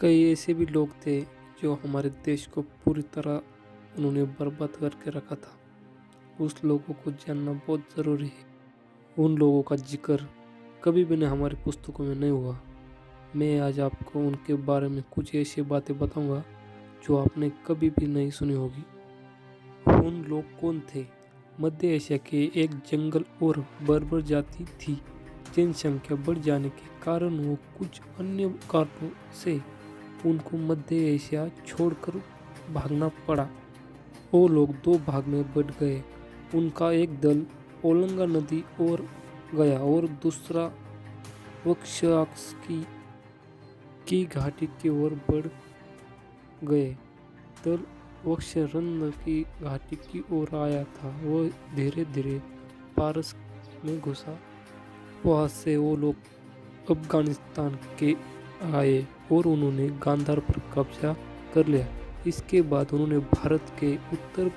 कई ऐसे भी लोग थे जो हमारे देश को पूरी तरह उन्होंने बर्बाद करके रखा था। उस लोगों को जानना बहुत ज़रूरी है। उन लोगों का जिक्र कभी भी हमारी पुस्तकों में नहीं हुआ। मैं आज आपको उनके बारे में कुछ ऐसी बातें बताऊंगा जो आपने कभी भी नहीं सुनी होगी। उन लोग कौन थे? मध्य एशिया के एक जंगल और बर्बर जाति थी। जनसंख्या बढ़ जाने के कारण वो कुछ अन्य कारणों से उनको मध्य एशिया छोड़कर भागना पड़ा। वो लोग दो भाग में बट गए। उनका एक दल ओलंगा नदी और गया और दूसरा वक्षाक्ष की घाटी की ओर बढ़ गए। दल वक्षरन की घाटी की ओर आया था। वो धीरे धीरे पारस में घुसा। वहां से वो लोग अफगानिस्तान के आए और उन्होंने गांधार पर कब्जा कर लिया। इसके बाद उन्होंने भारत के उत्तर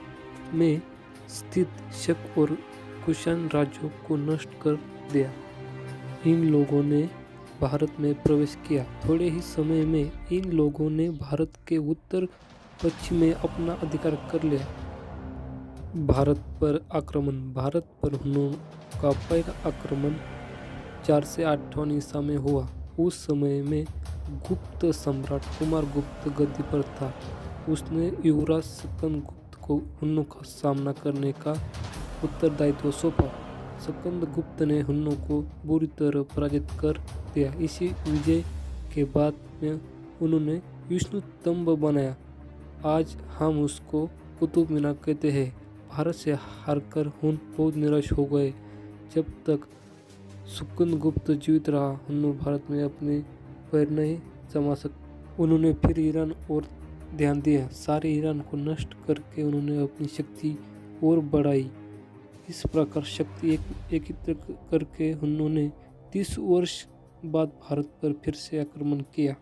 में स्थित शक और कुषाण राज्यों को नष्ट कर दिया। इन लोगों ने भारत में प्रवेश किया। थोड़े ही समय में इन लोगों ने भारत के उत्तर पश्चिम में अपना अधिकार कर लिया। भारत पर आक्रमण। भारत पर हुनों का पहला आक्रमण 408 ईसा में हुआ। उस समय में गुप्त सम्राट कुमार गुप्त गद्दी पर था। उसने युवराज स्कंद गुप्त को हुनों का सामना करने का उत्तरदायित्व सौंपा। स्कंद गुप्त ने हुनों को बुरी तरह पराजित कर दिया। इसी विजय के बाद में उन्होंने विष्णु स्तंभ बनाया। आज हम उसको कुतुब मीनार कहते हैं। भारत से हारकर हुन बहुत निराश हो गए। जब तक स्कंद गुप्त जीवित रहा, हुन भारत में अपने पैर नहीं जमा सके। उन्होंने फिर ईरान और ध्यान दिया। सारे ईरान को नष्ट करके उन्होंने अपनी शक्ति और बढ़ाई। इस प्रकार शक्ति एकत्रित करके उन्होंने 30 वर्ष बाद भारत पर फिर से आक्रमण किया।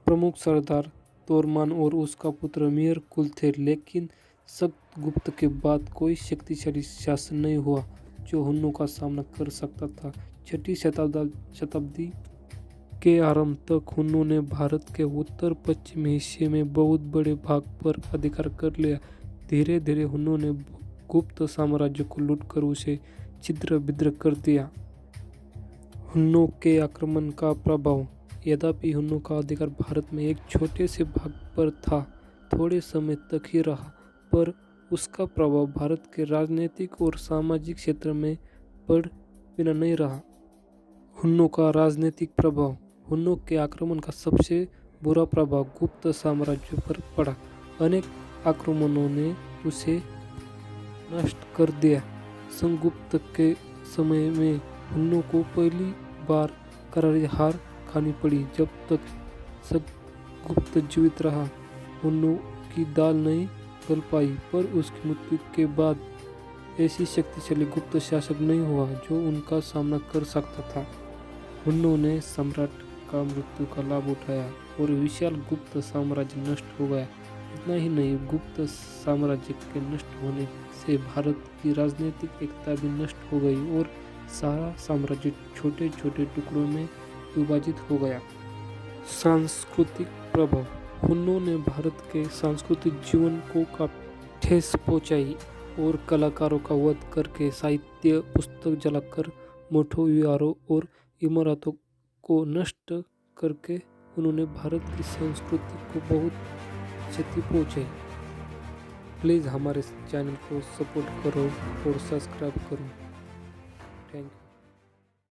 प्रमुख सरदार तोरमान और उसका पुत्र मीर कुल थे, लेकिन स्कंदगुप्त के बाद कोई शक्तिशाली शासन नहीं हुआ जो हुनों का सामना कर सकता था। 6वीं शताब्दी के आरंभ तक हुनों ने भारत के उत्तर पश्चिम हिस्से में बहुत बड़े भाग पर अधिकार कर लिया। धीरे धीरे हुनों ने गुप्त साम्राज्य को लूटकर उसे छिद्र विद्र कर दिया। हुनों के आक्रमण का प्रभाव। यद्यपि हुनों का अधिकार भारत में एक छोटे से भाग पर था, थोड़े समय तक ही रहा, पर उसका प्रभाव भारत के राजनीतिक और सामाजिक क्षेत्र में बढ़ बिना नहीं रहा। हुनों का राजनीतिक प्रभाव। हुनों के आक्रमण का सबसे बुरा प्रभाव गुप्त साम्राज्य पर पड़ा। अनेक आक्रमणों ने उसे नष्ट कर दिया। स्कंदगुप्त के समय में हुनों को पहली बार करारी हार खानी पड़ी। जब तक स्कंदगुप्त जीवित रहा, हुनों की दाल नहीं गल पाई, पर उसकी मृत्यु के बाद ऐसी शक्तिशाली गुप्त शासक नहीं हुआ जो उनका सामना कर सकता था। हुनों ने सम्राट का मृत्यु का लाभ उठाया और विशाल गुप्त साम्राज्य नष्ट हो गया। इतना ही नहीं, गुप्त साम्राज्य के नष्ट होने से भारत की राजनीतिक एकता भी नष्ट हो गई और सारा साम्राज्य छोटे छोटे टुकड़ों में विभाजित हो गया। सांस्कृतिक प्रभाव। हुनों ने भारत के सांस्कृतिक जीवन को काफी ठेस पहुंचाई और कलाकारों का वध करके, साहित्य पुस्तक जलाकर, मठों, विहारों और इमारतों को नष्ट करके उन्होंने भारत की संस्कृति को बहुत क्षति पहुंचाई। प्लीज़ हमारे चैनल को सपोर्ट करो और सब्सक्राइब करो। Thank you.